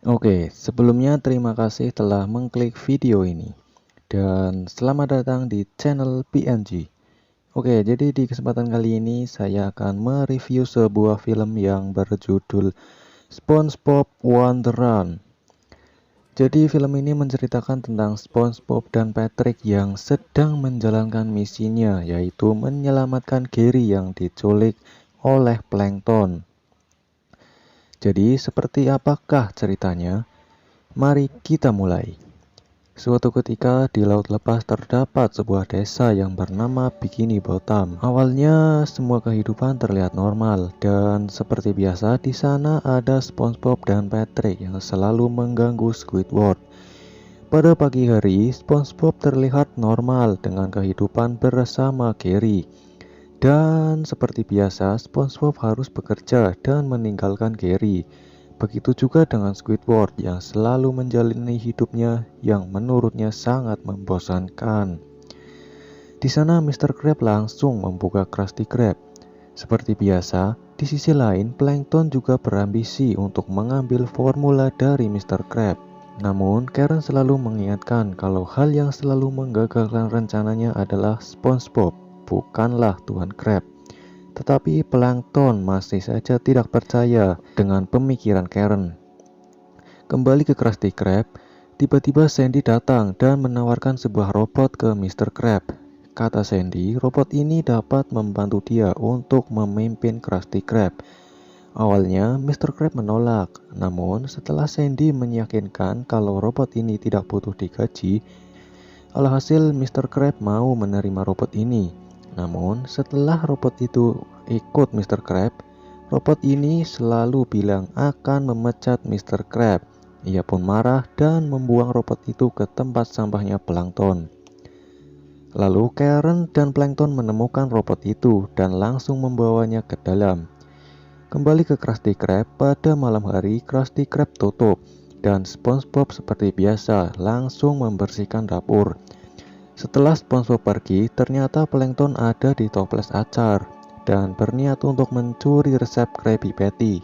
Oke, sebelumnya terima kasih telah mengklik video ini dan selamat datang di channel PNG. Oke, jadi di kesempatan kali ini saya akan mereview sebuah film yang berjudul SpongeBob Wonderland. Jadi film ini menceritakan tentang SpongeBob dan Patrick yang sedang menjalankan misinya, yaitu menyelamatkan Gary yang diculik oleh Plankton. Jadi seperti apakah ceritanya? Mari kita mulai. Suatu ketika di laut lepas terdapat sebuah desa yang bernama Bikini Bottom. Awalnya semua kehidupan terlihat normal dan seperti biasa di sana ada SpongeBob dan Patrick yang selalu mengganggu Squidward. Pada pagi hari, SpongeBob terlihat normal dengan kehidupan bersama Gary. Dan seperti biasa, SpongeBob harus bekerja dan meninggalkan Gary. Begitu juga dengan Squidward yang selalu menjalani hidupnya yang menurutnya sangat membosankan. Di sana Mr. Krab langsung membuka Krusty Krab. Seperti biasa, di sisi lain Plankton juga berambisi untuk mengambil formula dari Mr. Krab. Namun, Karen selalu mengingatkan kalau hal yang selalu menggagalkan rencananya adalah SpongeBob, bukanlah Tuan Krab. Tetapi Plankton masih saja tidak percaya dengan pemikiran Karen. Kembali ke Krusty Krab, tiba-tiba Sandy datang dan menawarkan sebuah robot ke Mr. Krab. Kata Sandy, robot ini dapat membantu dia untuk memimpin Krusty Krab. Awalnya Mr. Krab menolak, namun setelah Sandy meyakinkan kalau robot ini tidak butuh digaji, alhasil Mr. Krab mau menerima robot ini. Namun, setelah robot itu ikut Mr. Krab, robot ini selalu bilang akan memecat Mr. Krab. Ia pun marah dan membuang robot itu ke tempat sampahnya Plankton. Lalu Karen dan Plankton menemukan robot itu dan langsung membawanya ke dalam. Kembali ke Krusty Krab, pada malam hari Krusty Krab tutup dan SpongeBob seperti biasa langsung membersihkan dapur. Setelah SpongeBob pergi, ternyata Plankton ada di toples acar dan berniat untuk mencuri resep Krabby Patty.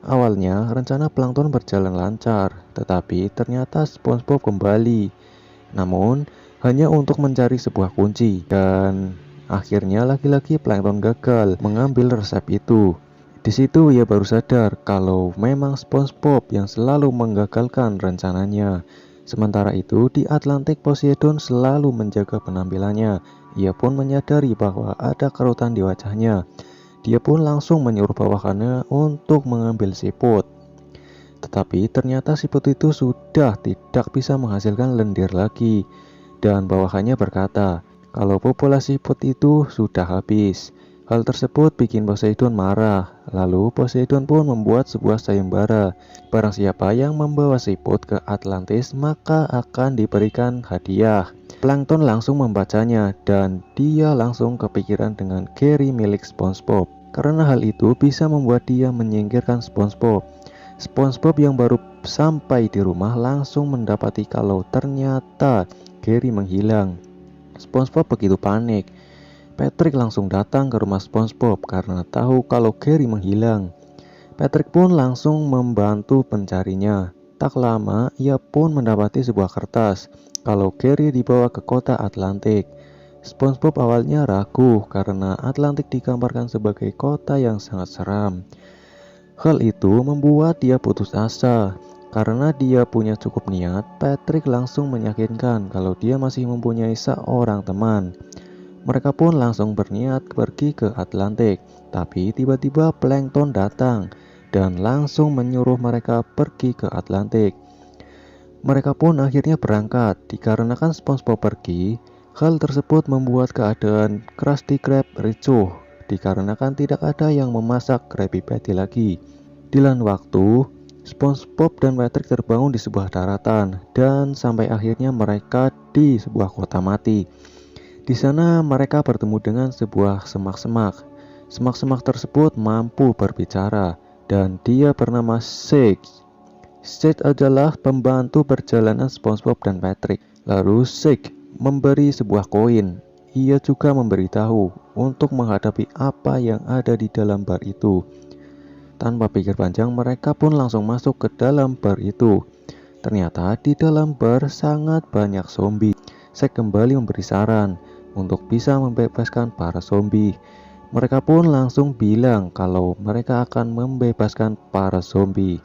Awalnya, rencana Plankton berjalan lancar, tetapi ternyata SpongeBob kembali. Namun, hanya untuk mencari sebuah kunci dan akhirnya lagi-lagi Plankton gagal mengambil resep itu. Di situ ia baru sadar kalau memang SpongeBob yang selalu menggagalkan rencananya. Sementara itu, di Atlantik Poseidon selalu menjaga penampilannya. Ia pun menyadari bahwa ada kerutan di wajahnya. Dia pun langsung menyuruh bawahannya untuk mengambil siput. Tetapi ternyata siput itu sudah tidak bisa menghasilkan lendir lagi. Dan bawahannya berkata, kalau populasi siput itu sudah habis. Hal tersebut bikin Poseidon marah. Lalu Poseidon pun membuat sebuah sayembara. Barang siapa yang membawa siput ke Atlantis maka akan diberikan hadiah. Plankton langsung membacanya dan dia langsung kepikiran dengan Gary milik SpongeBob. Karena hal itu bisa membuat dia menyingkirkan SpongeBob. SpongeBob yang baru sampai di rumah langsung mendapati kalau ternyata Gary menghilang. SpongeBob begitu panik. Patrick langsung datang ke rumah SpongeBob karena tahu kalau Gary menghilang. Patrick pun langsung membantu pencarinya. Tak lama, ia pun mendapati sebuah kertas kalau Gary dibawa ke kota Atlantik. SpongeBob awalnya ragu karena Atlantik digambarkan sebagai kota yang sangat seram. Hal itu membuat dia putus asa. Karena dia punya cukup niat, Patrick langsung meyakinkan kalau dia masih mempunyai seorang teman. Mereka pun langsung berniat pergi ke Atlantik, tapi tiba-tiba Plankton datang dan langsung menyuruh mereka pergi ke Atlantik. Mereka pun akhirnya berangkat. Dikarenakan SpongeBob pergi, hal tersebut membuat keadaan Krusty Krab ricuh, dikarenakan tidak ada yang memasak Krabby Patty lagi. Di lain waktu, SpongeBob dan Patrick terbangun di sebuah daratan dan sampai akhirnya mereka di sebuah kota mati. Di sana mereka bertemu dengan sebuah semak-semak. Semak-semak tersebut mampu berbicara dan dia bernama Six. Six adalah pembantu perjalanan SpongeBob dan Patrick. Lalu Six memberi sebuah koin. Ia juga memberitahu untuk menghadapi apa yang ada di dalam bar itu. Tanpa pikir panjang, mereka pun langsung masuk ke dalam bar itu. Ternyata di dalam bar sangat banyak zombie. Zack kembali memberi saran untuk bisa membebaskan para zombie. Mereka pun langsung bilang kalau mereka akan membebaskan para zombie.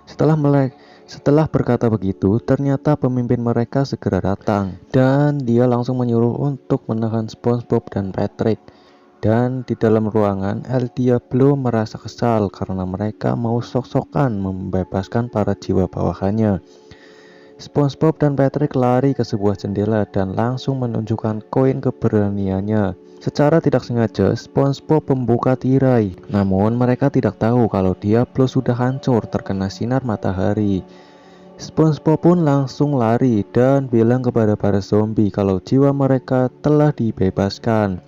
Setelah berkata begitu, ternyata pemimpin mereka segera datang dan dia langsung menyuruh untuk menahan SpongeBob dan Patrick. Dan di dalam ruangan, El Diablo merasa kesal karena mereka mau sok-sokan membebaskan para jiwa bawahannya. SpongeBob dan Patrick lari ke sebuah jendela dan langsung menunjukkan koin keberaniannya. Secara tidak sengaja, SpongeBob membuka tirai. Namun mereka tidak tahu kalau Diablo sudah hancur terkena sinar matahari. SpongeBob pun langsung lari dan bilang kepada para zombie kalau jiwa mereka telah dibebaskan.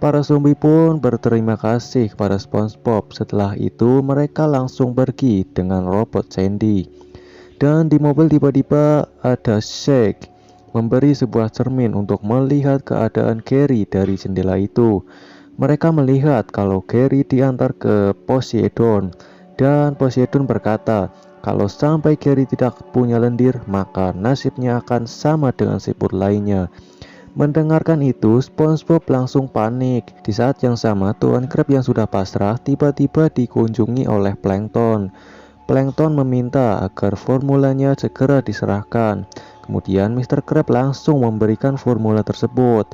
Para zombie pun berterima kasih kepada SpongeBob. Setelah itu mereka langsung pergi dengan robot Sandy. Dan di mobil tiba-tiba ada Zack memberi sebuah cermin untuk melihat keadaan Gary dari jendela itu. Mereka melihat kalau Gary diantar ke Poseidon. Dan Poseidon berkata kalau sampai Gary tidak punya lendir, maka nasibnya akan sama dengan siput lainnya. Mendengarkan itu, SpongeBob langsung panik. Di saat yang sama, Tuan Krab yang sudah pasrah tiba-tiba dikunjungi oleh Plankton. Plankton meminta agar formulanya segera diserahkan. Kemudian Mr. Krab langsung memberikan formula tersebut.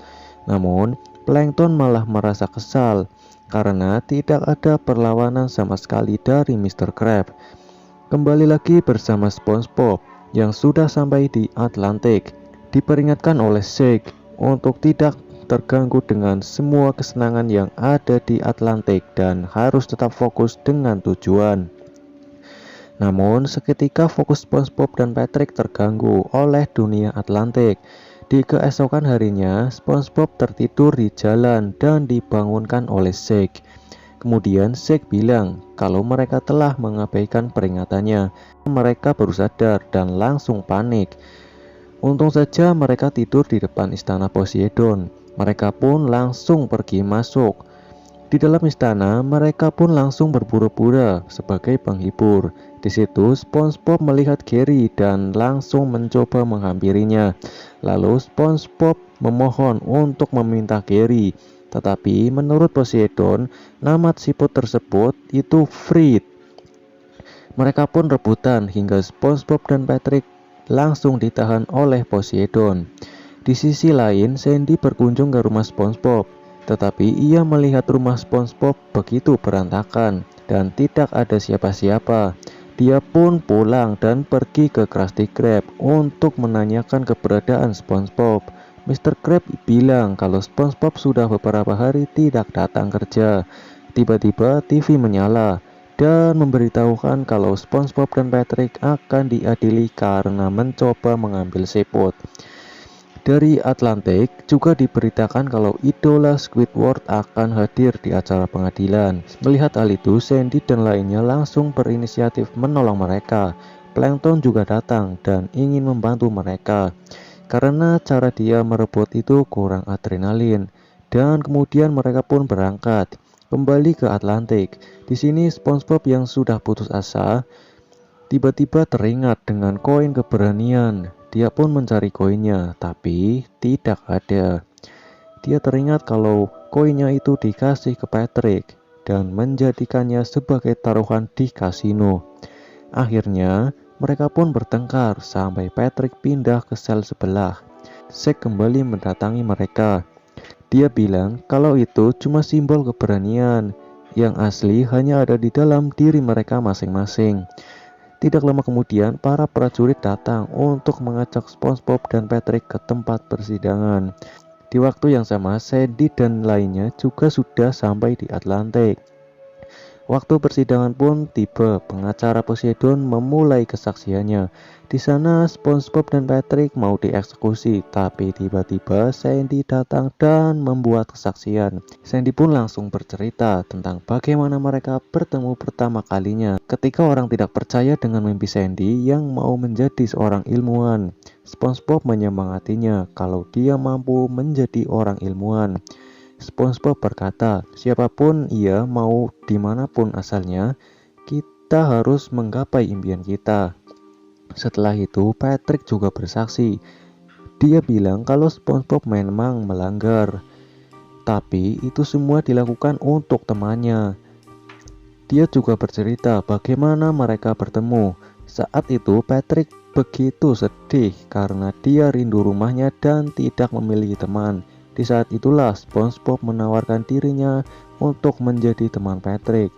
Namun, Plankton malah merasa kesal karena tidak ada perlawanan sama sekali dari Mr. Krab. Kembali lagi bersama SpongeBob yang sudah sampai di Atlantik. Diperingatkan oleh Zack untuk tidak terganggu dengan semua kesenangan yang ada di Atlantik dan harus tetap fokus dengan tujuan. Namun seketika fokus SpongeBob dan Patrick terganggu oleh dunia Atlantik. Di keesokan harinya, SpongeBob tertidur di jalan dan dibangunkan oleh Zack. Kemudian Zack bilang kalau mereka telah mengabaikan peringatannya. Mereka baru sadar dan langsung panik. Untung saja mereka tidur di depan istana Poseidon. Mereka pun langsung pergi masuk. Di dalam istana, mereka pun langsung berpura-pura sebagai penghibur. Di situ, SpongeBob melihat Gary dan langsung mencoba menghampirinya. Lalu SpongeBob memohon untuk meminta Gary. Tetapi menurut Poseidon, nama siput tersebut itu Fred. Mereka pun rebutan hingga SpongeBob dan Patrick langsung ditahan oleh Poseidon. Di sisi lain, Sandy berkunjung ke rumah SpongeBob, tetapi ia melihat rumah SpongeBob begitu berantakan dan tidak ada siapa-siapa. Dia pun pulang dan pergi ke Krusty Krab untuk menanyakan keberadaan SpongeBob. Mr. Krab bilang kalau SpongeBob sudah beberapa hari tidak datang kerja. Tiba-tiba TV menyala dan memberitahukan kalau SpongeBob dan Patrick akan diadili karena mencoba mengambil siput. Dari Atlantik juga diberitakan kalau idola Squidward akan hadir di acara pengadilan. Melihat hal itu, Sandy dan lainnya langsung berinisiatif menolong mereka. Plankton juga datang dan ingin membantu mereka karena cara dia merebut itu kurang adrenalin. Dan kemudian mereka pun berangkat kembali ke Atlantik. Di sini SpongeBob yang sudah putus asa tiba-tiba teringat dengan koin keberanian. Dia pun mencari koinnya, tapi tidak ada. Dia teringat kalau koinnya itu dikasih ke Patrick dan menjadikannya sebagai taruhan di kasino. Akhirnya mereka pun bertengkar sampai Patrick pindah ke sel sebelah. Zack kembali mendatangi mereka. Dia bilang kalau itu cuma simbol keberanian, yang asli hanya ada di dalam diri mereka masing-masing. Tidak lama kemudian, para prajurit datang untuk mengajak SpongeBob dan Patrick ke tempat persidangan. Di waktu yang sama, Sandy dan lainnya juga sudah sampai di Atlantik. Waktu persidangan pun tiba, pengacara Poseidon memulai kesaksiannya. Di sana SpongeBob dan Patrick mau dieksekusi, tapi tiba-tiba Sandy datang dan membuat kesaksian. Sandy pun langsung bercerita tentang bagaimana mereka bertemu pertama kalinya. Ketika orang tidak percaya dengan mimpi Sandy yang mau menjadi seorang ilmuwan, SpongeBob menyemangatinya kalau dia mampu menjadi orang ilmuwan. SpongeBob berkata, siapapun ia mau dimanapun asalnya, kita harus menggapai impian kita. Setelah itu Patrick juga bersaksi. Dia bilang kalau SpongeBob memang melanggar, tapi itu semua dilakukan untuk temannya. Dia juga bercerita bagaimana mereka bertemu. Saat itu Patrick begitu sedih karena dia rindu rumahnya dan tidak memiliki teman. Di saat itulah SpongeBob menawarkan dirinya untuk menjadi teman Patrick.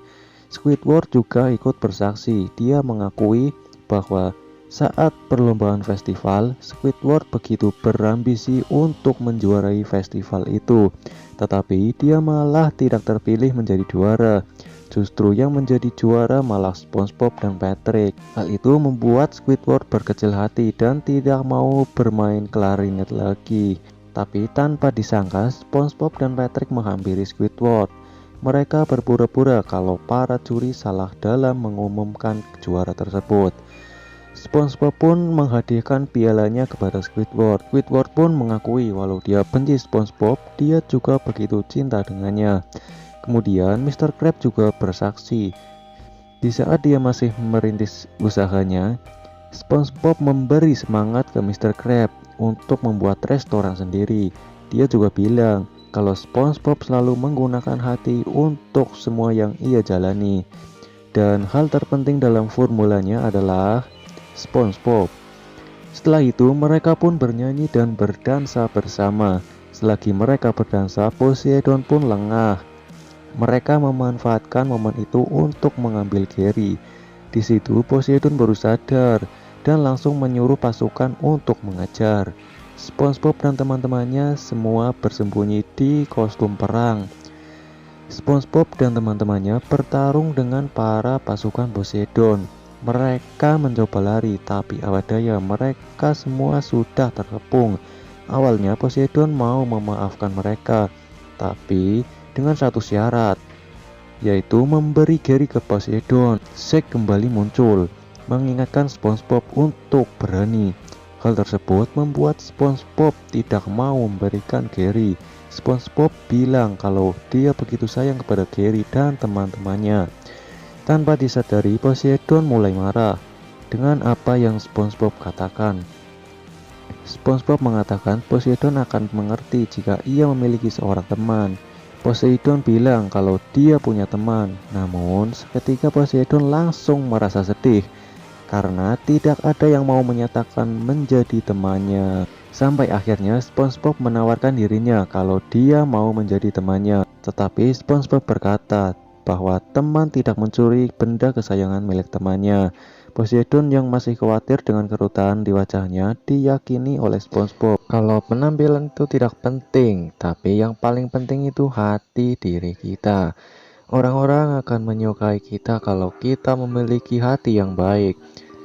Squidward juga ikut bersaksi. Dia mengakui bahwa saat perlombaan festival, Squidward begitu berambisi untuk menjuarai festival itu, tetapi dia malah tidak terpilih menjadi juara. Justru yang menjadi juara malah SpongeBob dan Patrick. Hal itu membuat Squidward berkecil hati dan tidak mau bermain klarinet lagi. Tapi tanpa disangka, SpongeBob dan Patrick menghampiri Squidward. Mereka berpura-pura kalau para juri salah dalam mengumumkan juara tersebut. SpongeBob pun menghadiahkan pialanya kepada Squidward. Squidward pun mengakui walau dia benci SpongeBob, dia juga begitu cinta dengannya. Kemudian Mr. Krabs juga bersaksi. Di saat dia masih merintis usahanya, SpongeBob memberi semangat ke Mr. Krabs untuk membuat restoran sendiri. Dia juga bilang kalau SpongeBob selalu menggunakan hati untuk semua yang ia jalani. Dan hal terpenting dalam formulanya adalah SpongeBob. Setelah itu mereka pun bernyanyi dan berdansa bersama. Selagi mereka berdansa, Poseidon pun lengah. Mereka memanfaatkan momen itu untuk mengambil Gary. Di situ Poseidon baru sadar dan langsung menyuruh pasukan untuk mengejar. SpongeBob dan teman-temannya semua bersembunyi di kostum perang. SpongeBob dan teman-temannya bertarung dengan para pasukan Poseidon. Mereka mencoba lari, tapi apa daya mereka semua sudah terkepung. Awalnya Poseidon mau memaafkan mereka, tapi dengan satu syarat, yaitu memberi Gary ke Poseidon. Zack kembali muncul, mengingatkan SpongeBob untuk berani. Hal tersebut membuat SpongeBob tidak mau memberikan Gary. SpongeBob bilang kalau dia begitu sayang kepada Gary dan teman-temannya. Tanpa disadari, Poseidon mulai marah dengan apa yang SpongeBob katakan. SpongeBob mengatakan Poseidon akan mengerti jika ia memiliki seorang teman. Poseidon bilang kalau dia punya teman, namun seketika Poseidon langsung merasa sedih karena tidak ada yang mau menyatakan menjadi temannya. Sampai akhirnya SpongeBob menawarkan dirinya kalau dia mau menjadi temannya. Tetapi SpongeBob berkata bahwa teman tidak mencuri benda kesayangan milik temannya. Poseidon yang masih khawatir dengan kerutan di wajahnya diyakini oleh SpongeBob kalau penampilan itu tidak penting, tapi yang paling penting itu hati diri kita. Orang-orang akan menyukai kita kalau kita memiliki hati yang baik.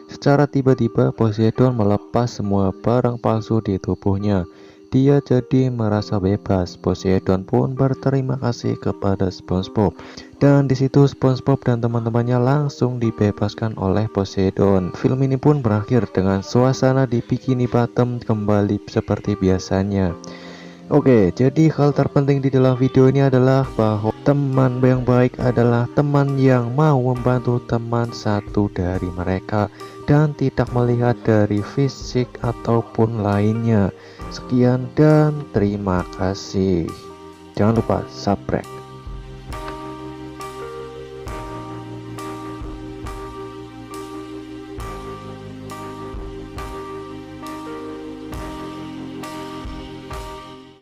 Secara tiba-tiba Poseidon melepas semua barang palsu di tubuhnya. Dia jadi merasa bebas. Poseidon pun berterima kasih kepada SpongeBob. Dan di situ SpongeBob dan teman-temannya langsung dibebaskan oleh Poseidon. Film ini pun berakhir dengan suasana di Bikini Bottom kembali seperti biasanya. Oke, jadi hal terpenting di dalam video ini adalah bahwa teman yang baik adalah teman yang mau membantu teman satu dari mereka dan tidak melihat dari fisik ataupun lainnya. Sekian dan terima kasih. Jangan lupa subscribe.